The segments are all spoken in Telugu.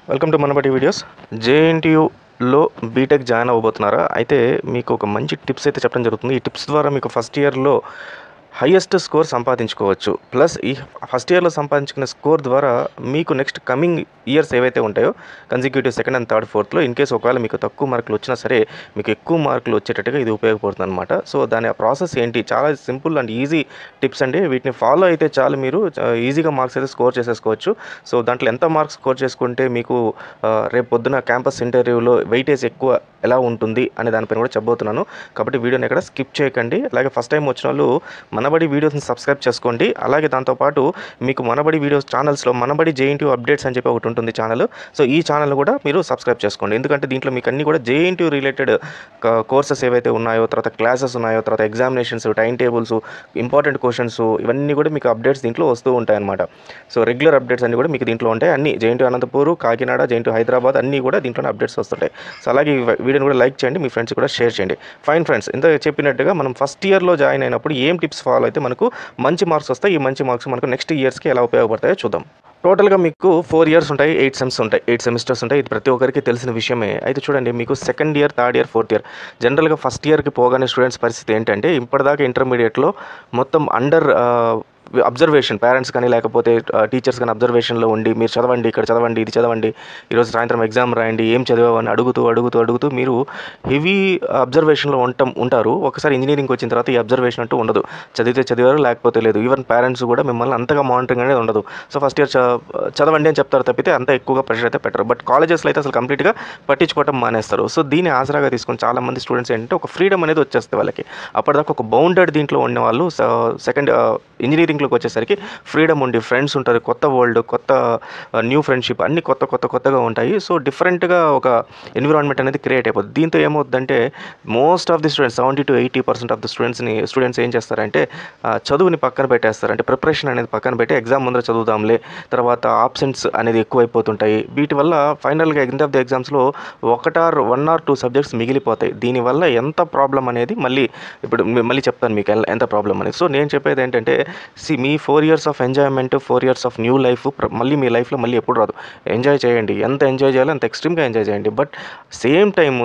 Welcome to Manabadi videos. జేఎన్టీయూలో బీటెక్ జాయిన్ అవ్వబోతున్నారా? అయితే మీకు ఒక మంచి టిప్స్ అయితే చెప్పడం జరుగుతుంది. ఈ టిప్స్ ద్వారా మీకు ఫస్ట్ ఇయర్లో హైయెస్ట్ స్కోర్ సంపాదించుకోవచ్చు. ప్లస్ ఈ ఫస్ట్ ఇయర్లో సంపాదించుకున్న స్కోర్ ద్వారా మీకు నెక్స్ట్ కమింగ్ ఇయర్స్ ఏవైతే ఉంటాయో కన్సిక్యూటివ్ సెకండ్ అండ్ థర్డ్ ఫోర్త్లో ఇన్ కేసు ఒకవేళ మీకు తక్కువ మార్కులు వచ్చినా సరే మీకు ఎక్కువ మార్కులు వచ్చేటట్టుగా ఇది ఉపయోగపడుతుంది అనమాట. సో దాని ప్రాసెస్ ఏంటి? చాలా సింపుల్ అండ్ ఈజీ టిప్స్ అండి. వీటిని ఫాలో అయితే చాలు మీరు ఈజీగా మార్క్స్ అయితే స్కోర్ చేసేసుకోవచ్చు. సో దాంట్లో ఎంత మార్క్స్ స్కోర్ చేసుకుంటే మీకు రేపు పొద్దున క్యాంపస్ ఇంటర్వ్యూలో వెయిటేజ్ ఎక్కువ ఎలా ఉంటుంది అనే దానిపైన కూడా చెప్పబోతున్నాను. కాబట్టి వీడియోని ఎక్కడ స్కిప్ చేయకండి. అలాగే ఫస్ట్ టైం వచ్చిన వాళ్ళు మనబడి వీడియోస్ని సబ్స్క్రైబ్ చేసుకోండి. అలాగే దాంతోపాటు మీకు మనబడి వీడియోస్ ఛానల్స్లో మనబడి జేఎన్టీయూ అప్డేట్స్ అని చెప్పి ఒకటి ఉంటుంది ఛానల్. సో ఈ ఛానల్ కూడా మీరు సబ్స్క్రైబ్ చేసుకోండి. ఎందుకంటే దీంట్లో మీకు అన్ని కూడా జేఎన్టీయూ రిలేటెడ్ కోర్సెస్ ఏవైతే ఉన్నాయో, తర్వాత క్లాసెస్ ఉన్నాయో, తర్వాత examinations, time tables, important questions, ఇవన్నీ కూడా మీకు అప్డేట్స్ దీంట్లో వస్తూ ఉంటాయి అన్నమాట. సో రెగ్యులర్ అప్డేట్స్ అన్ని కూడా మీకు దీంట్లో ఉంటాయి. అన్ని జేఎన్టీయూ అనంతపూర్, కాకినాడ, జేఎన్టీయూ హైదరాబాద్ అన్నీ కూడా దీంట్లోనే అప్డేట్స్ వస్తుంటాయి. సో అలాగే వీడియోని కూడా లైక్ చేయండి, మీ ఫ్రెండ్స్ కూడా షేర్ చేయండి. ఫైన్ ఫ్రెండ్స్, ఇంత చెప్పినట్టుగా మనం ఫస్ట్ ఇయర్లో జాయిన్ అయినప్పుడు ఏం టిప్స్ ఫాలో అయితే మనకు మంచి మార్క్స్ వస్తాయి, ఈ మంచి మార్క్స్ మనకు నెక్స్ట్ ఇయర్స్కి ఎలా ఉపయోగపడతాయో చూద్దాం. టోటల్గా మీకు 4 ఇయర్స్ ఉంటాయి, 8 సెమ్స్ ఉంటాయి, 8 సెమిస్టర్స్ ఉంటాయి. ఇది ప్రతి ఒక్కరికి తెలిసిన విషయమే. అయితే చూడండి, మీకు second year, third year, fourth year జనరల్గా ఫస్ట్ ఇయర్కి పోగానే స్టూడెంట్స్ పరిస్థితి ఏంటంటే ఇప్పటిదాకా ఇంటర్మీడియట్లో మొత్తం అండర్ అబ్జర్వేషన్, పేరెంట్స్ కానీ లేకపోతే టీచర్స్ కానీ అబ్జర్వేషన్లో ఉండి మీరు చదవండి, ఇక్కడ చదవండి, ఇది చదవండి, ఈరోజు సాయంత్రం ఎగ్జామ్ రాయండి, ఏం చదివామని అడుగుతూ మీరు హెవీ అబ్జర్వేషన్లో ఉంటారు. ఒకసారి ఇంజనీరింగ్కి వచ్చిన తర్వాత ఈ అబ్జర్వేషన్ అంటూ ఉండదు. చదివితే చదివారు, లేకపోతే లేదు. ఈవెన్ పేరెంట్స్ కూడా మిమ్మల్ని అంతగా మానిటరింగ్ అనేది ఉండదు. సో ఫస్ట్ ఇయర్ చదవండి అని చెప్తారు తప్పితే అంత ఎక్కువగా ప్రెషర్ అయితే పెట్టరు. బట్ కాలేజెస్లో అయితే అసలు కంప్లీట్గా పట్టించుకోవటం మానేస్తారు. సో దీన్ని ఆసరాగా తీసుకొని చాలామంది స్టూడెంట్స్ ఏంటంటే ఒక ఫ్రీడమ్ అనేది వచ్చేస్తుంది వాళ్ళకి. అప్పటిదాకా ఒక బౌండెడ్ దీంట్లో ఉన్న వాళ్ళు సెకండ్ ఇంజనీరింగ్లోకి వచ్చేసరికి ఫ్రీడమ్ ఉండి ఫ్రెండ్స్ ఉంటారు, కొత్త వరల్డ్, కొత్త న్యూ ఫ్రెండ్షిప్, అన్నీ కొత్తగా ఉంటాయి. సో డిఫరెంట్గా ఒక ఎన్విరాన్మెంట్ అనేది క్రియేట్ అయిపోతుంది. దీంతో ఏమవుతుందంటే most of the students 70 to 80% of the students ఏం చేస్తారంటే చదువుని పక్కన పెట్టేస్తారు. అంటే ప్రిపరేషన్ అనేది పక్కన పెట్టి ఎగ్జామ్ ముందర చదువుదాంలే, తర్వాత ఆబ్సెంట్స్ అనేది ఎక్కువైపోతుంటాయి. వీటి వల్ల ఫైనల్గా ఎండ్ ఆఫ్ ది ఎగ్జామ్స్లో 1 or 2 సబ్జెక్ట్స్ మిగిలిపోతాయి. దీనివల్ల ఎంత ప్రాబ్లం అనేది మళ్ళీ చెప్తాను మీకు ఎంత ప్రాబ్లం అనేది. సో నేను చెప్పేది ఏంటంటే మీ 4 years of enjoyment, 4 years of new life మళ్ళీ మీ లైఫ్లో మళ్ళీ ఎప్పుడు రాదు. ఎంజాయ్ చేయండి, ఎంత ఎంజాయ్ చేయాలో అంత ఎక్స్ట్రీమ్గా ఎంజాయ్ చేయండి. బట్ సేమ్ టైమ్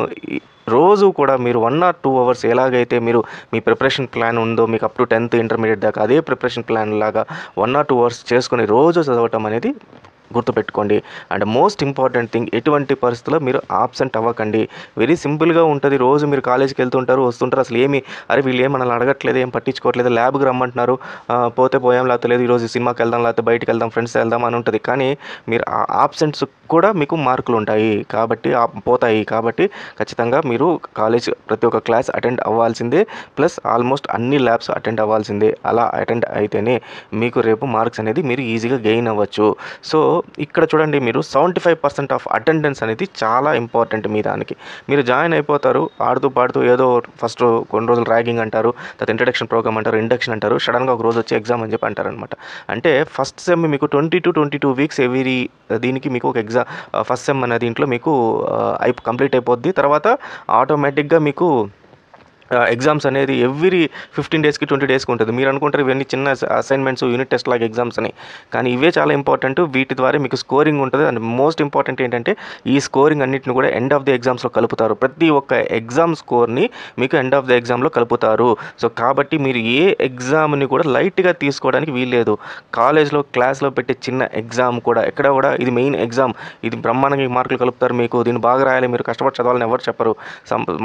రోజు కూడా మీరు 1 or 2 అవర్స్ ఎలాగైతే మీరు మీ ప్రిపరేషన్ ప్లాన్ ఉందో మీకు అప్ టు 10th ఇంటర్మీడియట్ దాకా అదే ప్రిపరేషన్ ప్లాన్ లాగా 1 or 2 అవర్స్ చేసుకొని రోజు చదవటం అనేది గుర్తుపెట్టుకోండి. అండ్ మోస్ట్ ఇంపార్టెంట్ థింగ్, ఎటువంటి పరిస్థితుల్లో మీరు ఆబ్సెంట్ అవ్వకండి. వెరీ సింపుల్గా ఉంటుంది. రోజు మీరు కాలేజీకి వస్తుంటారు, వీళ్ళు ఏమి మనల్ని అడగట్లేదు, ఏం పట్టించుకోవట్లేదు, ల్యాబ్కి రమ్మంటున్నారు, పోతే పోయాం, లేకపోతే లేదు ఈరోజు సినిమాకి వెళ్దాం, లేకపోతే బయటికి వెళ్దాం, ఫ్రెండ్స్ వెళ్దాం అని ఉంటుంది. కానీ మీరు ఆబ్సెంట్స్ కూడా మీకు మార్కులు ఉంటాయి కాబట్టి పోతాయి. కాబట్టి ఖచ్చితంగా మీరు కాలేజ్ ప్రతి ఒక్క క్లాస్ అటెండ్ అవ్వాల్సిందే, ప్లస్ ఆల్మోస్ట్ అన్ని ల్యాబ్స్ అటెండ్ అవ్వాల్సిందే. అలా అటెండ్ అయితేనే మీకు రేపు మార్క్స్ అనేది మీరు ఈజీగా గెయిన్ అవ్వచ్చు. సో ఇక్కడ చూడండి, మీరు 75% ఆఫ్ అటెండెన్స్ అనేది చాలా ఇంపార్టెంట్. మీరు జాయిన్ అయిపోతారు, ఆడుతూ పాడుతూ ఏదో ఫస్ట్ కొన్ని రోజులు ర్యాగింగ్ అంటారు, తర్వాత ఇంట్రడక్షన్ ప్రోగ్రామ్ అంటారు, ఇండక్షన్ అంటారు, సడన్గా ఒక రోజు వచ్చి ఎగ్జామ్ అని చెప్పి అంటారనమాట. అంటే ఫస్ట్ సెమ్ మీకు 20 to 22 వీక్స్ ఎవ్రీ దీనికి మీకు ఒక ఎగ్జామ్ ఫస్ట్ సెమ్ అనే దీంట్లో మీకు కంప్లీట్ అయిపోద్ది. తర్వాత ఆటోమేటిక్గా మీకు ఎగ్జామ్స్ అనేది ఎవ్రీ 15 daysకి 20 daysకి ఉంటుంది. మీరు అనుకుంటారు ఇవన్నీ చిన్న అసైన్మెంట్స్, యూనిట్ టెస్ట్ లాగా ఎగ్జామ్స్ అని, కానీ ఇవే చాలా ఇంపార్టెంట్. వీటి ద్వారా మీకు స్కోరింగ్ ఉంటుంది. అండ్ మోస్ట్ ఇంపార్టెంట్ ఏంటంటే ఈ స్కోరింగ్ అన్నింటిని కూడా ఎండ్ ఆఫ్ ది ఎగ్జామ్స్లో కలుపుతారు. ప్రతి ఒక్క ఎగ్జామ్ స్కోర్ని మీకు ఎండ్ ఆఫ్ ది ఎగ్జామ్లో కలుపుతారు. సో కాబట్టి మీరు ఏ ఎగ్జామ్ని కూడా లైట్గా తీసుకోవడానికి వీల్లేదు. కాలేజ్లో క్లాస్లో పెట్టే చిన్న ఎగ్జామ్ కూడా ఎక్కడ కూడా ఇది మెయిన్ ఎగ్జామ్, ఇది బ్రహ్మాండంగా మార్కులు కలుపుతారు. మీకు దీన్ని బాగా రాయాలి, మీరు కష్టపడి చదవాలని ఎవరు చెప్పరు.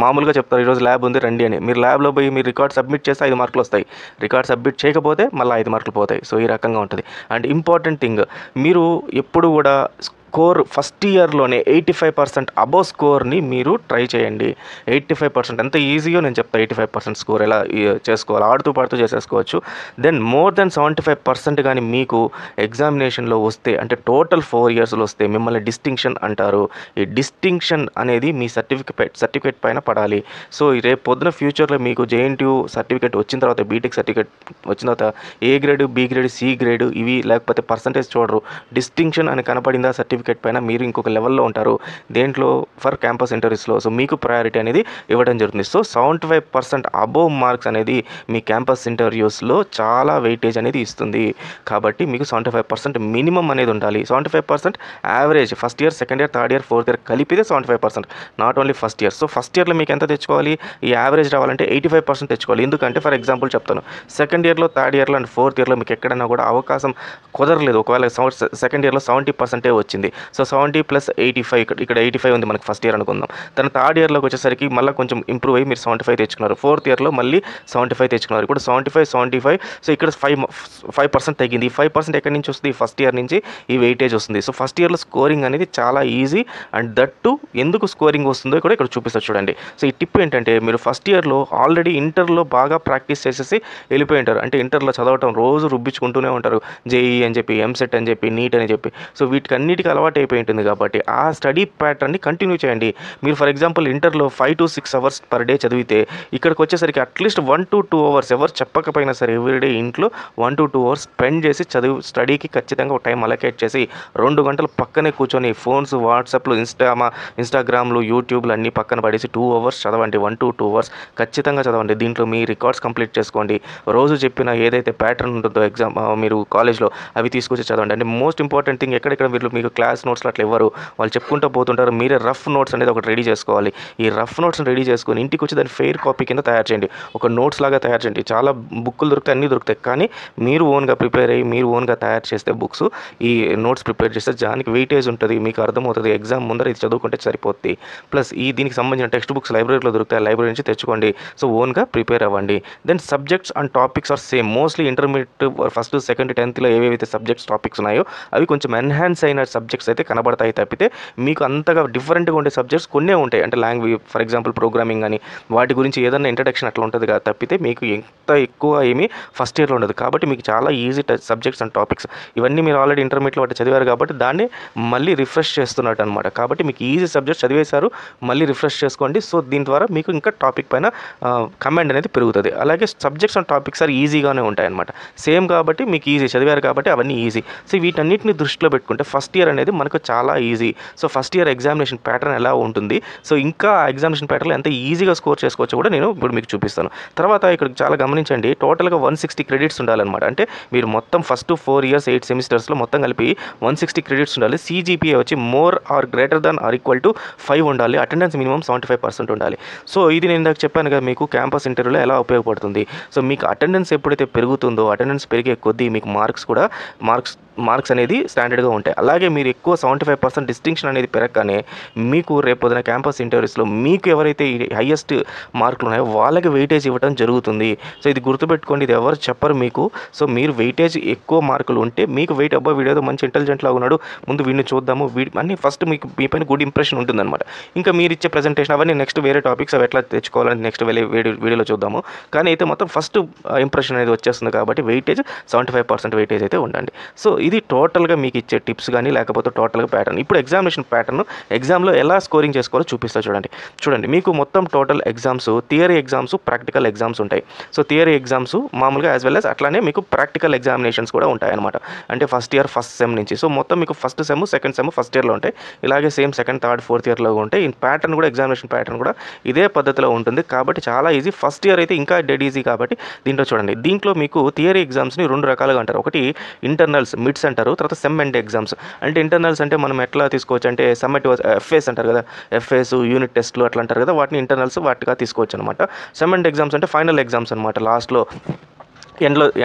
మామూలుగా చెప్తారు ఈరోజు ల్యాబ్ ఉంది రండి అని. మీరు ల్యాబ్లో పోయి మీరు రికార్డ్ సబ్మిట్ చేస్తే 5 మార్కులు వస్తాయి, రికార్డ్ సబ్మిట్ చేయకపోతే మళ్ళీ 5 మార్కులు పోతాయి. సో ఈ రకంగా ఉంటుంది. అండ్ ఇంపార్టెంట్ థింగ్, మీరు ఎప్పుడు కూడా స్కోర్ ఫస్ట్ ఇయర్లోనే 85% అబోవ్ స్కోర్ని మీరు ట్రై చేయండి. 85% ఎంత ఈజీయో నేను చెప్తాను. 85% స్కోర్ ఎలా చేసుకోవాలి, ఆడుతూ పాడుతూ చేసేసుకోవచ్చు. దెన్ మోర్ దెన్ 75% కానీ మీకు ఎగ్జామినేషన్లో వస్తే, అంటే టోటల్ 4 ఇయర్స్లో వస్తే మిమ్మల్ని డిస్టింక్షన్ అంటారు. ఈ డిస్టింక్షన్ అనేది మీ సర్టిఫికేట్ పైన పడాలి. సో రేపు పొద్దున ఫ్యూచర్లో మీకు జేఎన్టీయూ సర్టిఫికేట్ వచ్చిన తర్వాత, బీటెక్ సర్టిఫికేట్ వచ్చిన తర్వాత A grade, B grade, C grade ఇవి లేకపోతే పర్సంటేజ్ చూడరు. డిస్టింక్షన్ అని కనపడిందా సర్టిఫికేట్ సర్టిఫికేట్ పైన మీరు ఇంకొక లెవెల్లో ఉంటారు దేంట్లో ఫర్ క్యాంపస్ ఇంటర్వ్యూస్లో. సో మీకు ప్రయారిటీ అనేది ఇవ్వడం జరుగుతుంది. సో 75% అబోవ్ మార్క్స్ అనేది మీ క్యాంపస్ ఇంటర్వ్యూస్లో చాలా వెయిటేజ్ అనేది ఇస్తుంది. కాబట్టి మీకు 75% మినిమం అనేది ఉండాలి. 75% average first year, second year, third year, fourth year కలిపితే 75%, not only first year. So first ఇయర్లో మీకు ఎంత తెచ్చుకోవాలి, ఈ యావరేజ్ రావాలంటే 85% తెచ్చుకోవాలి. ఎందుకంటే ఫర్ ఎగ్జాంపుల్ చెప్తాను, సెకండ్ ఇయర్లో, థర్డ్ ఇయర్లో అండ్ ఫోర్త్ ఇయర్లో మీకు ఎక్కడైనా కూడా అవకాశం కుదరలేదు. ఒకవేళ సెకండ్ ఇయర్లో 70% వచ్చింది. సో 70 + 85, ఇక్కడ 85 ఉంది మనకి ఫస్ట్ ఇయర్ అనుకుందాం. తన థర్డ్ ఇయర్లోకి వచ్చేసరికి మళ్ళీ కొంచెం ఇంప్రూవ్ అయ్యి మీరు 75 తెచ్చుకున్నారు. ఫోర్త్ ఇయర్లో మళ్ళీ 75 తెచ్చుకున్నారు. ఇప్పుడు 75. సో ఇక్కడ 5% తగ్గింది. ఈ 5% ఎక్కడి నుంచి వస్తుంది, ఫస్ట్ ఇయర్ నుంచి ఈ వెయిటేజ్ వస్తుంది. సో ఫస్ట్ ఇయర్లో స్కోరింగ్ అనేది చాలా ఈజీ. అండ్ దట్టు ఎందుకు స్కోరింగ్ వస్తుందో కూడా ఇక్కడ చూపిస్తారు చూడండి. సో ఈ టిప్ ఏంటంటే, మీరు ఫస్ట్ ఇయర్లో ఆల్రెడీ ఇంటర్లో బాగా ప్రాక్టీస్ చేసేసి వెళ్ళిపోయి ఉంటారు. అంటే ఇంటర్లో చదవటం రోజు రుబ్బించుకుంటూనే ఉంటారు. జేఈ అని చెప్పి, ఎంసెట్ అని చెప్పి, నీట్ అని చెప్పి. సో వీటికన్నిటికీ అలవాటు అయిపోయి ఉంటుంది. కాబట్టి ఆ స్టడీ ప్యాటర్న్ని కంటిన్యూ చేయండి. మీరు ఫర్ ఎగ్జాంపుల్ ఇంటర్లో 5 to 6 అవర్స్ పర్ డే చదివితే ఇక్కడికి వచ్చేసరికి అట్లీస్ట్ 1 to 2 అవర్స్, ఎవరు చెప్పకపోయినా సరే ఎవ్రీడే ఇంట్లో 1 to 2 అవర్స్ స్పెండ్ చేసి స్టడీకి ఖచ్చితంగా ఒక టైం అలొకేట్ చేసి 2 గంటలు పక్కనే కూర్చొని ఫోన్స్, వాట్సాప్లు, ఇన్స్టాగ్రామ్లు, యూట్యూబ్లు అన్నీ పక్కన పడేసి 2 అవర్స్ చదవండి. 1 to 2 అవర్స్ ఖచ్చితంగా చదవండి. దీంట్లో మీ రికార్డ్స్ కంప్లీట్ చేసుకోండి. రోజు చెప్పిన ఏదైతే ప్యాటర్న్ ఉంటుందో ఎగ్జామ్ మీరు కాలేజ్లో అవి తీసుకొచ్చి చదవండి. అంటే మోస్ట్ ఇంపార్టెంట్ థింగ్, ఎక్కడెక్కడ మీరు మీకు క్లాస్ నోట్స్లో అట్లా ఇవ్వరు, వాళ్ళు చెప్పుకుంటూ పోతుంటారు. మీరే రఫ్ నోట్స్ అనేది ఒకటి రెడీ చేసుకోవాలి. ఈ రఫ్ నోట్స్ని రెడీ చేసుకొని ఇంటికి వచ్చి దాన్ని ఫెయిర్ కాపీ కింద తయారు చేయండి. ఒక నోట్స్ లాగా తయారు చేయండి. చాలా బుక్కులు దొరుకుతాయి, అన్నీ దొరుకుతాయి. కానీ మీరు ఓన్గా ప్రిపేర్ అయ్యి మీరు ఓన్గా తయారు చేస్తే బుక్స్, ఈ నోట్స్ ప్రిపేర్ చేస్తే దానికి వెయిటేజ్ ఉంటుంది, మీకు అర్థమవుతుంది. ఎగ్జామ్ ముందర ఇది చదువుకుంటే సరిపోతుంది. ప్లస్ దీనికి సంబంధించిన టెక్స్ట్ బుక్స్ లైబ్రరీలో దొరుకుతాయి, లైబ్రరీ నుంచి తెచ్చుకోండి. సో ఓన్గా ప్రిపేర్ అవ్వండి. Then subjects and topics are same. Mostly intermediate first, second, 10th ఏవేవైతే సబ్జెక్ట్స్ టాపిక్స్ ఉన్నాయో అవి కొంచెం ఎన్హాన్స్ అయిన సబ్జెక్ట్స్ అయితే కనబడతాయి తప్పితే మీకు అంతగా డిఫరెంట్గా ఉండే సబ్జెక్ట్స్ కొన్నే ఉంటాయి. అంటే లాంగ్వేజ్ ఫర్ ఎగ్జాంపుల్ ప్రోగ్రామింగ్ అని వాటి గురించి ఏదైనా ఇంట్రడక్షన్ అట్లా ఉంటుంది కదా తప్పితే మీకు ఎంత ఎక్కువ ఏమీ ఫస్ట్ ఇయర్లో ఉండదు. కాబట్టి మీకు చాలా ఈజీ సబ్జెక్ట్స్ అండ్ టాపిక్స్ ఇవన్నీ మీరు ఆల్రెడీ ఇంటర్మీడియట్లో వాటి చదివారు కాబట్టి దాన్ని మళ్ళీ రిఫ్రెష్ చేస్తున్నట్టు అనమాట. కాబట్టి మీకు ఈజీ సబ్జెక్ట్స్ చదివేశారు, మళ్ళీ రిఫ్రెష్ చేసుకోండి. సో దీని ద్వారా మీకు ఇంకా టాపిక్ పైన కమాండ్ అనేది పెరుగుతుంది. అలాగే సబ్జెక్ట్స్ అండ్ టాపిక్స్ ఆర్ ఈజీగానే ఉంటాయి అనమాట. సేమ్ కాబట్టి మీకు ఈజీ, చదివారు కాబట్టి అవన్నీ ఈజీ. సో వీటన్నిటిని దృష్టిలో పెట్టుకుంటే ఫస్ట్ ఇయర్ అనేది మనకు చాలా easy. So first year examination pattern ఎలా ఉంటుంది, సో ఇంకా ఎగ్జామినేషన్ ప్యాటర్న్లో ఎంత ఈజీగా స్కోర్ చేసుకోవచ్చు కూడా నేను ఇప్పుడు మీకు చూపిస్తాను. తర్వాత ఇక్కడ చాలా గమనించండి, టోటల్గా 160 క్రెడిట్స్ ఉండాలన్నమాట. అంటే మీరు మొత్తం ఫస్ట్ 4 years 8 సెమిస్టర్స్లో మొత్తం కలిపి 160 క్రెడిట్స్ ఉండాలి. CGPA వచ్చి more or greater than or equal to 5 ఉండాలి. అటెండెన్స్ మినిమం 75% ఉండాలి. సో ఇది నేను ఇందాక చెప్పాను కదా మీకు క్యాంపస్ ఇంటర్వ్యూలో ఎలా ఉపయోగపడుతుంది. సో మీకు అటెండెన్స్ ఎప్పుడైతే పెరుగుతుందో, అటెండెన్స్ పెరిగే కొద్దీ మీకు మార్క్స్ అనేది స్టాండర్డ్గా ఉంటాయి. అలాగే మీరు ఎక్కువ 75% డిస్టింక్షన్ అనేది పెరగగానే మీకు రేపొద్దున క్యాంపస్ ఇంటర్వ్యూస్లో మీకు ఎవరైతే హైయెస్ట్ మార్కులు ఉన్నాయో వాళ్ళకి వెయిటేజ్ ఇవ్వడం జరుగుతుంది. సో ఇది గుర్తుపెట్టుకోండి, ఇది ఎవరు చెప్పరు మీకు. సో మీరు వెయిటేజ్ ఎక్కువ మార్కులు ఉంటే మీకు వీడేదో మంచి ఇంటెలిజెంట్ లాగా ఉన్నాడు, ముందు వీడిని చూద్దాము, అన్నీ ఫస్ట్ మీకు మీ పైన గుడ్ ఇంప్రెషన్ ఉంటుందన్నమాట. ఇంకా మీరు ఇచ్చే ప్రజెంటేషన్ అవన్నీ నెక్స్ట్ వేరే టాపిక్స్ అవి ఎట్లా తెచ్చుకోవాలని నెక్స్ట్ వీడియోలో చూద్దాము. కానీ అయితే మొత్తం ఫస్ట్ ఇంప్రెషన్ అనేది వచ్చేస్తుంది కాబట్టి వెయిటేజ్ 75% వెయిటేజ్ అయితే ఉండండి. సో ఇది టోటల్గా మీకు ఇచ్చే టిప్స్ కానీ లేకపోతే టోటల్గా ప్యాటర్న్. ఇప్పుడు ఎగ్జామినేషన్ ప్యాటర్న్ ఎగ్జామ్లో ఎలా స్కోరింగ్ చేసుకోవాలో చూపిస్తా చూడండి. మీకు మొత్తం total exams, theory exams, practical exams ఉంటాయి. సో థియరీ ఎగ్జామ్స్ మామూలుగా యాజ్ వెల్ యాజ్ అట్లానే మీకు ప్రాక్టికల్ ఎగ్జామినేషన్స్ కూడా ఉంటాయన్నమాట. అంటే ఫస్ట్ ఇయర్ ఫస్ట్ సెమ్ నుంచి. సో మొత్తం మీకు first sem, second sem first ఇయర్లో ఉంటాయి. ఇలాగే సేమ్ సెకండ్, థర్డ్, ఫోర్త్ ఇయర్లో ఉంటాయి. ఈ ప్యాటర్న్ కూడా ఎగ్జామినేషన్ ప్యాటర్న్ కూడా ఇదే పద్ధతిలో ఉంటుంది. కాబట్టి చాలా ఈజీ. ఫస్ట్ ఇయర్ అయితే ఇంకా డెడ్ ఈజీ. కాబట్టి దీంట్లో మీకు థియరీ ఎగ్జామ్స్ని 2 రకాలుగా అంటారు. ఒకటి ఇంటర్నల్స్, మిడ్స్ అంటారు. తర్వాత సెమ్ అండ్ ఎగ్జామ్స్. అంటే ఇంటర్నల్స్ అంటే మనం ఎట్లా తీసుకోవచ్చు అంటే సమ్మటివ్ ఎఫ్ఏస్ అంటారు కదా, ఎఫ్ఏస్, యూనిట్ టెస్ట్లు అట్లా అంటారు కదా, వాటిని ఇంటర్నల్స్ వాటిగా తీసుకోవచ్చు అనమాట. సెమ్ అండ్ ఎగ్జామ్స్ అంటే ఫైనల్ ఎగ్జామ్స్ అనమాట. లాస్ట్లో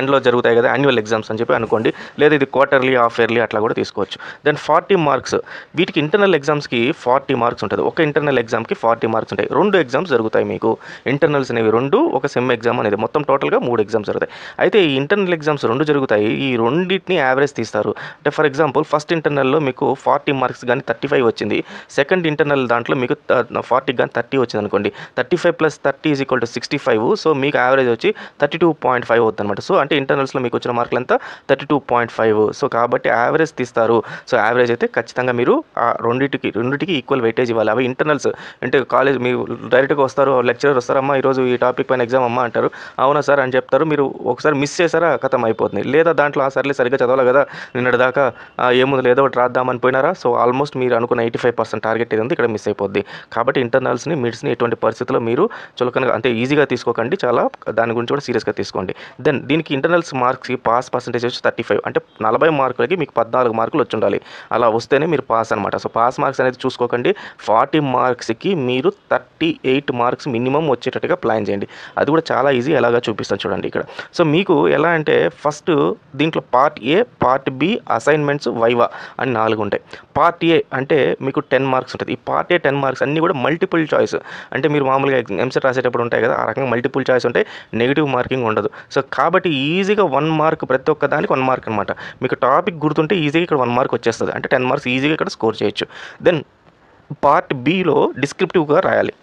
ఎండ్లో జరుగుతాయి కదా, యాన్యువల్ ఎగ్జామ్స్ అని చెప్పి అనుకోండి. లేదా ఇది క్వార్టర్లీ, హాఫ్ ఇయర్లీ అట్లా కూడా తీసుకోవచ్చు. Then 40 marks. వీటికి ఇంటర్నల్ ఎగ్జామ్స్కి 40 మార్క్స్ ఉంటుంది. ఒక ఇంటర్నల్ ఎగ్జామ్కి 40 మార్క్స్ ఉంటాయి. 2 ఎగ్జామ్స్ జరుగుతాయి మీకు. ఇంటర్నల్స్ అనేవి 2, ఒక సెమ్ ఎగ్జామ్ అనేది మొత్తం టోటల్గా 3 ఎగ్జామ్స్ జరుగుతాయి. అయితే ఈ ఇంటర్నల్ ఎగ్జామ్స్ 2 జరుగుతాయి. ఈ రెండింటిని యావరేజ్ తీస్తారు. అంటే ఫర్ ఎగ్జాంపుల్ ఫస్ట్ ఇంటర్నల్లో మీకు 40 మార్క్స్ కానీ 35 వచ్చింది. సెకండ్ ఇంటర్నల్ దాంట్లో మీకు 40 కానీ 30 వచ్చింది అనుకోండి. 35 + 30 = 65. సో మీకు యావరేజ్ వచ్చి 32.5 అవుతుంది అనమాట. సో అంటే ఇంటర్నల్స్లో మీకు వచ్చిన మార్కులు ఎంత 32.5. సో కాబట్టి యావరేజ్ తీస్తారు. సో యావరేజ్ అయితే ఖచ్చితంగా మీరు ఆ రెండింటికి ఈక్వల్ వెయిటేజ్ ఇవ్వాలి. అవి ఇంటర్నల్స్ అంటే కాలేజ్ మీరు డైరెక్ట్గా వస్తారు, లెక్చరర్ వస్తారమ్మా ఈరోజు ఈ టాపిక్ పైన ఎగ్జామ్ అమ్మా అంటారు. అవునా సార్ అని చెప్తారు. మీరు ఒకసారి మిస్ చేశారా ఖతం అయిపోతుంది. లేదా దాంట్లో సర్లే సరిగ్గా చదవాలి కదా నిన్నటి దాకా ఏముంది ఏదో ఒకటి రాద్దామని పోయినారా, సో ఆల్మోస్ట్ మీరు అనుకున్న 85% టార్గెట్ ఏది ఉంది ఇక్కడ మిస్ అయిపోద్ది. కాబట్టి ఇంటర్నల్స్ని మిడ్స్ని ఎటువంటి పరిస్థితుల్లో మీరు చులకనగా అంటే ఈజీగా తీసుకోకండి, చాలా దాని గురించి కూడా సీరియస్గా తీసుకోండి. దెన్ దీనికి ఇంటర్నల్స్ మార్క్స్కి పాస్ పర్సెంటేజ్ వచ్చి 35 అంటే 40 మార్కులకి మీకు 14 మార్కులు వచ్చి ఉండాలి. అలా వస్తేనే మీరు పాస్ అనమాట. సో పాస్ మార్క్స్ అనేది చూసుకోకండి. 40 మార్క్స్కి మీరు 38 మార్క్స్ మినిమం వచ్చేటట్టుగా ప్లాన్ చేయండి. అది కూడా చాలా ఈజీ, ఎలాగా చూపిస్తాను చూడండి ఇక్కడ. సో మీకు ఎలా అంటే ఫస్ట్ దీంట్లో part A, part B, assignments, viva అని 4 ఉంటాయి. పార్ట్ ఏ అంటే మీకు 10 మార్క్స్ ఉంటుంది. ఈ పార్ట్ ఏ 10 మార్క్స్ అన్నీ కూడా మల్టిపుల్ చాయిస్. అంటే మీరు మామూలుగా ఎంసెట్ రాసేటప్పుడు ఉంటాయి కదా, ఆ రకంగా మల్టిపుల్ చాయిస్ ఉంటాయి, నెగిటివ్ మార్కింగ్ ఉండదు. సో కాబట్టి ఈజీగా 1 మార్క్ ప్రతి ఒక్క దానికి 1 మార్క్ అనమాట. మీకు టాపిక్ గుర్తుంటే ఈజీగా ఇక్కడ 1 మార్క్ వచ్చేస్తుంది. అంటే 10 మార్క్స్ ఈజీగా ఇక్కడ స్కోర్ చేయొచ్చు. దెన్ పార్ట్ బిలో డిస్క్రిప్టివ్గా రాయాలి.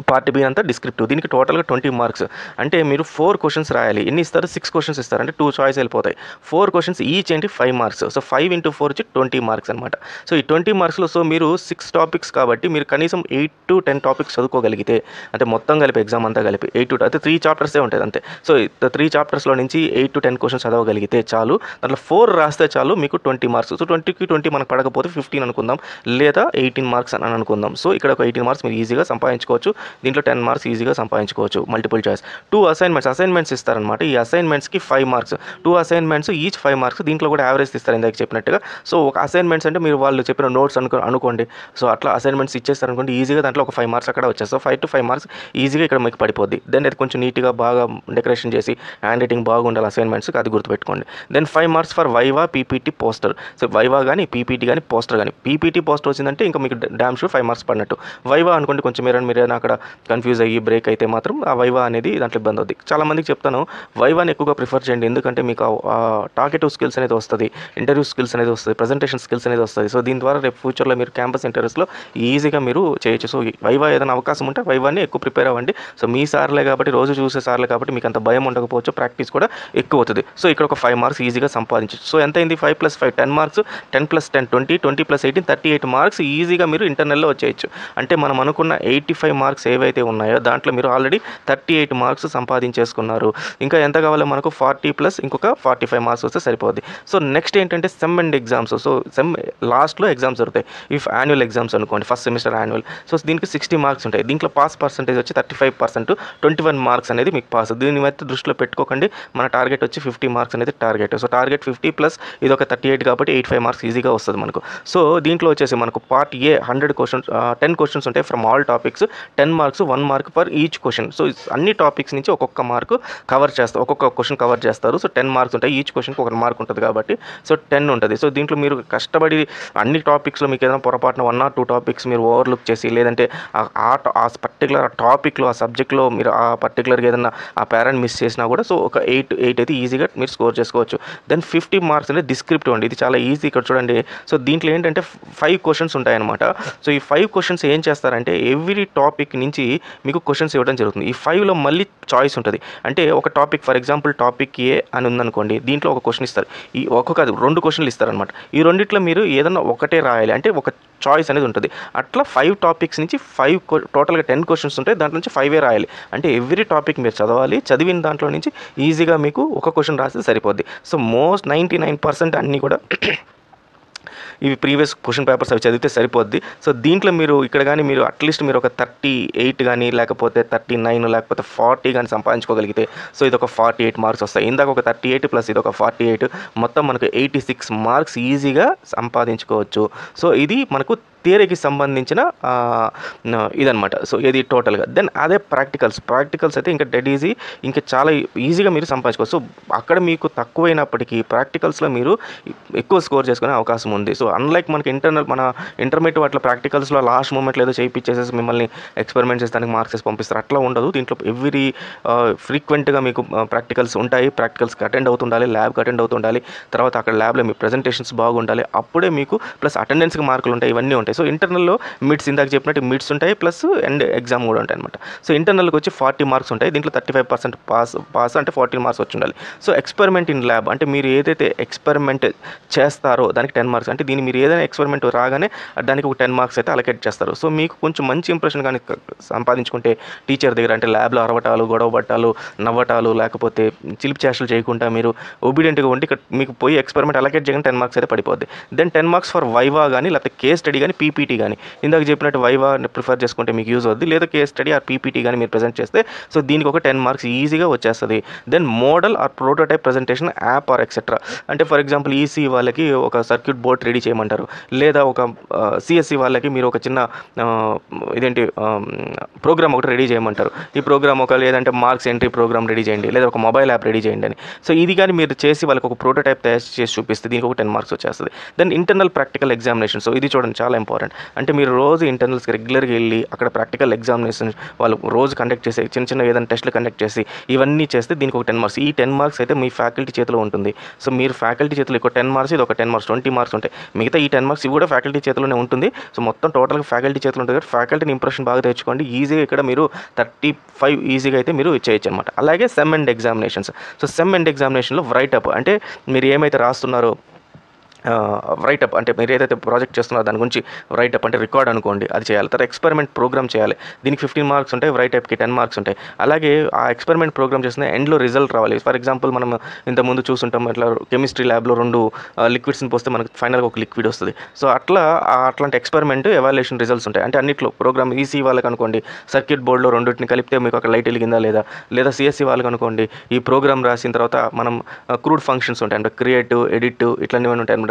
పార్ట్ బి అంతా డిస్క్రిప్టివ్. దీనికి టోటల్గా 20 మార్క్స్. అంటే మీరు 4 క్వశ్చన్స్ రాయాలి. ఎన్ని ఇస్తారు? 6 క్వశ్చన్స్ ఇస్తారు. అంటే 2 చాయిస్ వెళ్ళిపోతాయి. 4 క్వశ్చన్స్ ఈచ్ ఏంటి 5 మార్క్స్. సో 5 × 4 వచ్చి 20 మార్క్స్ అనమాట. సో ఈ 20 మార్క్స్లో సో మీరు 6 టాపిక్స్ కాబట్టి మీరు కనీసం 8 to 10 టాపిక్స్ చదువుకోగలిగితే, అంటే మొత్తం కలిపి ఎగ్జామ్ అంతా కలిపి 8 to అంటే 3 చాప్టర్సే ఉంటుంది అంతే. సో 3 చాప్టర్స్లో నుంచి 8 to 10 క్వశ్చన్స్ చదవగలిగితే చాలు. దాంట్లో 4 రాస్తే చాలు మీకు 20 మార్క్స్. సో 20కి 20 మనకు పడకపోతే 15 అనుకుందాం, లేదా 18 మార్క్స్ అని అనుకుందాం. సో ఇక్కడ ఒక 18 మార్క్స్ మీరు ఈజీగా సంపాదించుకోవచ్చు. దీంట్లో 10 మార్క్స్ ఈజీగా సంపాదించుకోవచ్చు. Multiple choice. 2 అసైన్మెంట్స్ ఇస్తారనమాట. ఈ అసైన్మెంట్స్కి 5 మార్క్స్. 2 assignments each 5 marks. దీంట్లో కూడా యావరేజ్ ఇస్తారు ఇందాక చెప్పినట్టుగా. సో ఒక అసైన్మెంట్స్ అంటే మీరు వాళ్ళు చెప్పిన నోట్స్ అనుకోండి. సో అట్లా అసైన్మెంట్స్ ఇచ్చేస్తారనుకోండి, ఈజీగా దాంట్లో ఒక 5 మార్క్స్ అక్కడ వచ్చేస్తాయి. 5 to 5 మార్క్స్ ఈజీగా ఇక్కడ మీకు పడిపోద్ది. దెన్ అది కొంచెం నీట్గా బాగా డెకరేషన్ చేసి హ్యాండ్ రైటింగ్ బాగుండాలి అసైన్మెంట్స్కి, అది గుర్తుపెట్టుకోండి. Then 5 marks for viva, PPT, poster. So viva కానీ పీపీటీ కానీ పోస్టర్ కానీ. పీపీటీ పోస్టర్ వచ్చిందంటే ఇంకా మీకు డామ్ షూర్ 5 మార్క్స్ పడినట్టు. వైవా అనుకోండి కొంచెం మీరైనా అక్కడ కన్ఫ్యూజ్ అయ్యి బ్రేక్ అయితే మాత్రం ఆ వైవా అనేది దాంట్లో ఇబ్బంది అవుతుంది. చాలామందికి చెప్తాను వైవాని ఎక్కువగా ప్రిఫర్ చేయండి. ఎందుకంటే మీకు టాకెటివ్ స్కిల్స్ అనేది వస్తుంది, ఇంటర్వ్యూ స్కిల్స్ అనేది వస్తుంది, ప్రజెంటేషన్ స్కిల్స్ అనేది వస్తుంది. సో దీని ద్వారా రేపు ఫ్యూచర్లో మీరు క్యాంపస్ ఇంటర్వ్యూస్లో ఈజీగా మీరు చేయొచ్చు. సో వైవా ఏదైనా అవకాశం ఉంటే వైవాని ఎక్కువ ప్రిపేర్ అవ్వండి. సో మీ సార్లే కాబట్టి, రోజు చూసే సార్లే కాబట్టి మీకు అంత భయం ఉండకపోవచ్చు, ప్రాక్టీస్ కూడా ఎక్కువ అవుతుంది. సో ఇక్కడ ఒక 5 మార్క్స్ ఈజీగా సంపాదించవచ్చు. సో ఎంత అయింది? 5 + 5 10 మార్క్స్, 10 + 10 20, 20 + 18 38 మార్క్స్ ఈజీగా మీరు ఇంటర్నల్లో వచ్చేయచ్చు. అంటే మనం అనుకున్న 85 మార్క్స్ ఏవైతే ఉన్నాయో దాంట్లో మీరు ఆల్రెడీ 38 మార్క్స్ సంపాదించేసుకున్నారు. ఇంకా ఎంత కావాలో మనకు 40 ప్లస్ ఇంకొక 45 మార్క్స్ వస్తే సరిపోద్ది. సో నెక్స్ట్ ఏంటంటే sem and exams. So sem లాస్ట్లో ఎగ్జామ్స్ జరుగుతాయి. ఇఫ్ యాన్యువల్ ఎగ్జామ్స్ అనుకోండి, ఫస్ట్ సెమిస్టర్ యాన్యువల్. సో దీనికి 60 మార్క్స్ ఉంటాయి. దీంట్లో పాస్ పర్సెంటేజ్ వచ్చి 35%, 21 మార్క్స్ అనేది మీకు పాస్. దీని మీద దృష్టిలో పెట్టుకోకండి. మన టార్గెట్ వచ్చి 50 మార్క్స్ అనేది టార్గెట్. సో టార్గెట్ 50 ప్లస్ ఇది ఒక 38 కాబట్టి 85 మార్క్స్ ఈజీగా వస్తుంది మనకు. సో దీంట్లో వచ్చేసి మనకు పార్ట్ ఏ 100 క్వశ్చన్స్ 10 క్వశ్చన్స్ ఉంటాయి from all topics. 10 marks 1 mark for each question. So అన్ని టాపిక్స్ నుంచి ఒక్కొక్క మార్కు కవర్ చేస్తారు, ఒక్కొక్క క్వశ్చన్ కవర్ చేస్తారు. సో 10 మార్క్స్ ఉంటాయి. ఈచ్ క్వశ్చన్కి 1 మార్క్ ఉంటుంది కాబట్టి సో 10 ఉంటుంది. సో దీంట్లో మీరు కష్టపడి అన్ని టాపిక్స్లో మీకు ఏదైనా పొరపాటున 1 or 2 టాపిక్స్ మీరు ఓవర్లుక్ చేసి, లేదంటే ఆ పర్టికులర్ టాపిక్లో ఆ సబ్జెక్ట్లో మీరు ఆ పర్టికులర్గా ఏదైనా ఆ పేరెంట్ మిస్ చేసినా కూడా సో ఒక 8 అయితే ఈజీగా మీరు స్కోర్ చేసుకోవచ్చు. దెన్ 50 మార్క్స్ అనేది డిస్క్రిప్టివ్ అండి. ఇది చాలా ఈజీ. ఇక్కడ చూడండి. సో దీంట్లో ఏంటంటే 5 క్వశ్చన్స్ ఉంటాయన్నమాట. సో ఈ 5 క్వశ్చన్స్ ఏం చేస్తారంటే ఎవ్రీ టాపిక్ నుంచి మీకు క్వశ్చన్స్ ఇవ్వడం జరుగుతుంది. ఈ 5లో మళ్ళీ చాయిస్ ఉంటుంది. అంటే ఒక టాపిక్ ఫర్ ఎగ్జాంపుల్ టాపిక్ ఏ అని ఉందనుకోండి, దీంట్లో ఒక క్వశ్చన్ ఇస్తారు. ఈ కాదు 2 క్వశ్చన్లు ఇస్తారనమాట. ఈ రెండిట్లో మీరు ఏదన్నా ఒకటే రాయాలి. అంటే ఒక చాయిస్ అనేది ఉంటుంది. అట్లా 5 టాపిక్స్ నుంచి 5 టోటల్గా 10 క్వశ్చన్స్ ఉంటాయి. దాంట్లో నుంచి 5 రాయాలి. అంటే ఎవ్రీ టాపిక్ మీరు చదవాలి. చదివిన దాంట్లో నుంచి ఈజీగా మీకు ఒక క్వశ్చన్ రాస్తే సరిపోద్ది. సో మోస్ట్ 99% అన్నీ కూడా ఇవి ప్రీవియస్ క్వశ్చన్ పేపర్స్ అవి చదివితే సరిపోద్ది. సో దీంట్లో మీరు ఇక్కడ కానీ మీరు అట్లీస్ట్ మీరు ఒక 38 కానీ లేకపోతే 39 లేకపోతే 40 కానీ సంపాదించుకోగలిగితే సో ఇది ఒక 48 మార్క్స్ వస్తాయి. ఇందాక ఒక 38 ప్లస్ ఇది ఒక 48 మొత్తం మనకు 86 మార్క్స్ ఈజీగా సంపాదించుకోవచ్చు. సో ఇది మనకు థియరీకి సంబంధించిన ఇదనమాట. సో ఇది టోటల్గా. దెన్ అదే ప్రాక్టికల్స్ అయితే ఇంకా డెడ్ ఈజీ, ఇంకా చాలా ఈజీగా మీరు సంపాదించుకోవచ్చు. సో అక్కడ మీకు తక్కువైనప్పటికీ ప్రాక్టికల్స్లో మీరు ఎక్కువ స్కోర్ చేసుకునే అవకాశం ఉంది. సో అన్లైక్ మనకి మన ఇంటర్మీడియట్ వాటిలో ప్రాక్టికల్స్లో లాస్ట్ మూమెంట్లో ఏదో చేయించేసేసి మిమ్మల్ని ఎక్స్పెరిమెంట్ చేసేదానికి మార్క్స్ వేసి పంపిస్తారు. అట్లా ఉండదు. దీంట్లో ఎవ్రీ ఫ్రీక్వెంట్గా మీకు ప్రాక్టికల్స్ ఉంటాయి. ప్రాక్టికల్స్కి అటెండ్ అవుతుండాలి, ల్యాబ్కి అటెండ్ అవుతుండాలి. తర్వాత అక్కడ ల్యాబ్లో మీ ప్రజెంటేషన్స్ బాగుండాలి. అప్పుడే మీకు ప్లస్ అటెండెన్స్కి మార్కులు ఉంటాయి. ఇవన్నీ ఉంటాయి. ఉంటాయి. సో ఇంటర్నల్లో మిడ్స్ ఇందాక చెప్పినట్టు మిడ్స్ ఉంటాయి ప్లస్ ఎండ్ ఎగ్జామ్ కూడా ఉంటాయి అనమాట. సో ఇంటర్నల్కి వచ్చి 40 మార్క్స్ ఉంటాయి. దీంట్లో 35% పాస్ అంటే 14 మార్క్స్ వచ్చి ఉండాలి. సో ఎక్స్పెరిమెంట్ ఇన్ ల్యాబ్ అంటే మీరు ఏదైతే ఎక్స్పెరిమెంట్ చేస్తారో దానికి 10 మార్క్స్. అంటే దీన్ని మీరు ఏదైనా ఎక్స్పెరిమెంట్ రాగానే దానికి ఒక 10 మార్క్స్ అయితే అలొకేట్ చేస్తారు. సో మీకు కొంచెం మంచి ఇంప్రెషన్ కానీ సంపాదించుకుంటే టీచర్ దగ్గర, అంటే ల్యాబ్లో అరవటాలు, గొడవ పట్టాలు, నవ్వటాలు, లేకపోతే చిలిపి చేష్టలు చేయకుండా మీరు ఒబీడియంట్గా ఉండి ఇక్కడ మీకు పోయి ఎక్స్పెరిమెంట్ అలొకేట్ చేయగానే 10 మార్క్స్ అయితే పడిపోద్ది. దెన్ 10 మార్క్స్ ఫర్ వైవా కానీ, లేకపోతే కేస్ స్టడీ కానీ, పీపీటీ కానీ. ఇందాక చెప్పినట్టు వైవా ప్రిఫర్ చేసుకుంటే మీకు యూజ్ అవుద్ది, లేదా కేస్ స్టడీ ఆర్ పీపీటీ కానీ మీరు ప్రజెంట్ చేస్తే సో దీనికి ఒక 10 మార్క్స్ ఈజీగా వచ్చేస్తుంది. Then model or prototype presentation app or etcetera. అంటే ఫర్ ఎగ్జాంపుల్ ఈసీ వాళ్ళకి ఒక సర్క్యూట్ బోర్డ్ రెడీ చేయమంటారు, లేదా ఒక సిఎస్సి వాళ్ళకి మీరు ఒక చిన్న ప్రోగ్రామ్ ఒకటి రెడీ చేయమంటారు. ఈ ప్రోగ్రామ్ ఒక లేదంటే మార్క్స్ ఎంట్రీ ప్రోగ్రామ్ రెడీ చేయండి, లేదా ఒక మొబైల్ యాప్ రెడీ చేయండి అని. సో ఇది కానీ మీరు చేసి వాళ్ళకి ఒక ప్రోటోటైప్ తయారు చేసి చూపిస్తే దీనికి ఒక 10 మార్క్స్ వచ్చేస్తుంది. Then internal practical examination. So ఇది చూడండి చాలా ఇంపార్టెంట్. అంటే మీరు రోజు ఇంటర్నల్స్కి రెగ్యులర్గా వెళ్ళి అక్కడ ప్రాక్టికల్ ఎగ్జామినేషన్ వాళ్ళు రోజు కండక్ట్ చేసి చిన్న ఏదైనా టెస్ట్లు కండక్ట్ చేసి ఇవన్నీ చేస్తే దీనికి ఒక 10 మార్క్స్. ఈ 10 మార్క్స్ అయితే మీ ఫ్యాకల్టీ చేతిలో ఉంటుంది. సో మీరు ఫ్యాకల్టీ చేతిలో ఒక 10 మార్క్స్, ఇది ఒక 10 మార్క్స్, 20 మార్క్స్ ఉంటాయి. మిగతా ఈ 10 మార్క్స్ ఇవి కూడా ఫ్యాకల్టీ చేతిలోనే ఉంటుంది. సో మొత్తం టోటల్గా ఫ్యాకల్టీ చేతిలో ఉంటుంది కాబట్టి ఫ్యాకల్టీని ఇంప్రెషన్ బాగా తెచ్చుకోండి. ఈజీగా ఇక్కడ మీరు 35 ఈజీగా అయితే మీరు చేయొచ్చు అనమాట. అలాగే sem and examinations. So sem and ఎగ్జామినేషన్లో రైటప్ అంటే మీరు ఏమైతే రాస్తున్నారో రైటప్ అంటే మీరు ఏదైతే ప్రాజెక్ట్ చేస్తున్నారో దాని గురించి రైటప్ అంటే రికార్డ్ అనుకోండి, అది చేయాలి. తర్వాత ఎక్స్పెరిమెంట్ ప్రోగ్రామ్ చేయాలి. దీనికి 15 మార్క్స్ ఉంటాయి, రైటప్కి 10 మార్క్స్ ఉంటాయి. అలాగే ఆ ఎక్స్పెరిమెంట్ ప్రోగ్రామ్ చేసిన ఎండ్లో రిజల్ట్ రావాలి. ఫర్ ఎగ్జాంపుల్ మనం ఇంతకుముందు చూస్తుంటాం, ఇట్లా కెమిస్ట్రీ ల్యాబ్లో 2 లిక్విడ్స్ని పోస్తే మనకు ఫైనల్గా ఒక లిక్విడ్ వస్తుంది. సో అట్లాంటి ఎక్స్పెరిమెంట్ ఎవాల్యుయేషన్ రిజల్ట్స్ ఉంటాయి. అంటే అన్నిట్లో ప్రోగ్రామ్ ఈసీ వాళ్ళకి అనుకోండి సర్క్యూట్ బోర్డులో రెండింటిని కలిపితే మీకు అక్కడ లైట్ వెలిగిందా లేదా, లేదా సిఎస్సి వాళ్ళకి అనుకోండి ఈ ప్రోగ్రామ్ రాసిన తర్వాత మనం క్రూడ్ ఫంక్షన్స్ ఉంటాయి, అంటే క్రియేట్, ఎడిట్ ఇట్లాంటివన్నీ ఉంటాయి అనమాట.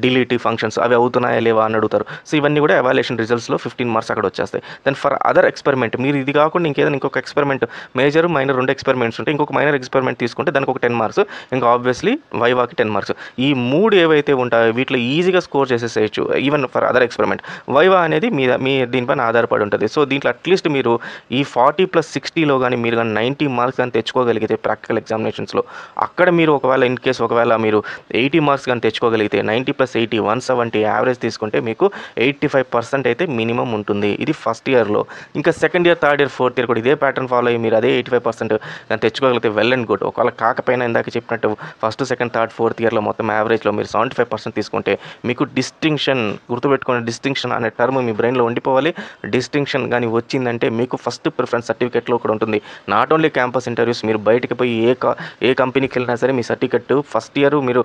డిలీట్ ఫంక్షన్స్ అవి అవుతున్నాయా లేవా అని అడుగుతారు. సో ఇవన్నీ కూడా ఎవాల్యుయేషన్ రిజల్ట్స్లో 15 మార్క్స్ అక్కడ వచ్చేస్తాయి. దెన్ ఫర్ అదర్ ఎక్స్పెరిమెంట్ మీరు ఇది కాకుండా ఇంకేదైనా ఇంకొక ఎక్స్పెరిమెంట్, మేజర్ మైనర్ 2 ఎక్స్పెరిమెంట్స్ ఉంటాయి, ఇంకొక మైనర్ ఎక్స్పెరిమెంట్ తీసుకుంటే దానికి ఒక 10 మార్క్స్, ఇంకా ఆబ్వియస్లీ వైవాకి 10 మార్క్స్. ఈ 3 ఏవైతే ఉంటాయో వీటిలో ఈజీగా స్కోర్ చేసేసేయచ్చు even for other experiment. Viva అనేది మీ దీనిపైన ఆధారపడి ఉంటుంది. సో దీంట్లో అట్లీస్ట్ మీరు ఈ 40+60లో కానీ మీరు కానీ 90 మార్క్స్ కానీ తెచ్చుకోగలిగితే ప్రాక్టికల్ ఎగ్జామినేషన్స్లో, అక్కడ మీరు ఒకవేళ ఒకవేళ మీరు 80 మార్క్స్ కానీ తెచ్చుకోగలిగితే 90+80 170 యావరేజ్ తీసుకుంటే మీకు 85% అయితే మినిమం ఉంటుంది. ఇది ఫస్ట్ ఇయర్లో. ఇంకా second year, third year, fourth year కూడా ఇదే ప్యాటర్న్ ఫాలో అయ్యి మీరు అదే 85% కానీ తెచ్చుకోగలిగితే వెల్ అండ్ గుడ్. ఒకవేళ కాకపోయినా ఇందాక చెప్పినట్టు ఫస్ట్, సెకండ్, థర్డ్, ఫోర్త్ ఇయర్లో మొత్తం యావరేజ్లో మీరు 75% తీసుకుంటే మీకు డిస్టింక్షన్, గుర్తుపెట్టుకునే డిస్టింక్షన్ అనే టర్మ్ మీ బ్రెయిన్లో ఉండిపోవాలి. డిస్టింక్షన్ కానీ వచ్చిందంటే మీకు ఫస్ట్ ప్రిఫరెన్స్ సర్టిఫికేట్లో కూడా ఉంటుంది. నాట్ ఓన్లీ క్యాంపస్ ఇంటర్వ్యూస్, మీరు బయటకు పోయి ఏ కంపెనీకి వెళ్ళినా సరే మీ సర్టిఫికెట్ ఫస్ట్ ఇయర్ మీరు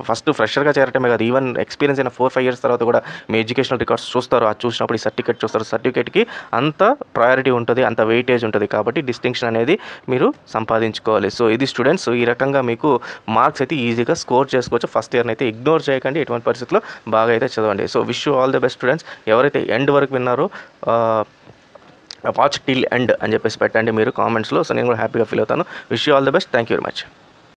ఫస్ట్ ఫ్రెషర్గా చేరటమే కాదు, ఈవెన్ ఎక్స్పీరియన్స్ అయిన 4-5 ఇయర్స్ తర్వాత కూడా మీ ఎడ్యుకేషనల్ రికార్డ్స్ చూస్తారు. అది చూసినప్పుడు ఈ సర్టిఫికేట్ చూస్తారు. సర్టిఫికేట్కి అంత ప్రయారిటీ ఉంటుంది, అంత వెయిటేజ్ ఉంటుంది. కాబట్టి డిస్టింక్షన్ అనేది మీరు సంపాదించుకోవాలి. సో ఇది స్టూడెంట్స్, ఈ రకంగా మీకు మార్క్స్ అయితే ఈజీగా స్కోర్ చేసుకోవచ్చు. ఫస్ట్ ఇయర్ని అయితే ఇగ్నోర్ చేయకండి, ఎటువంటి పరిస్థితుల్లో బాగా అయితే చదవండి. So wish you all the best students. ఎవరైతే ఎండ్ వరకు విన్నారో వాచ్ టిల్ ఎండ్ అని చెప్పేసి పెట్టండి మీరు కామెంట్స్లో. సో నేను కూడా హ్యాపీగా ఫీల్ అవుతాను. Wish you all the best. Thank you very much.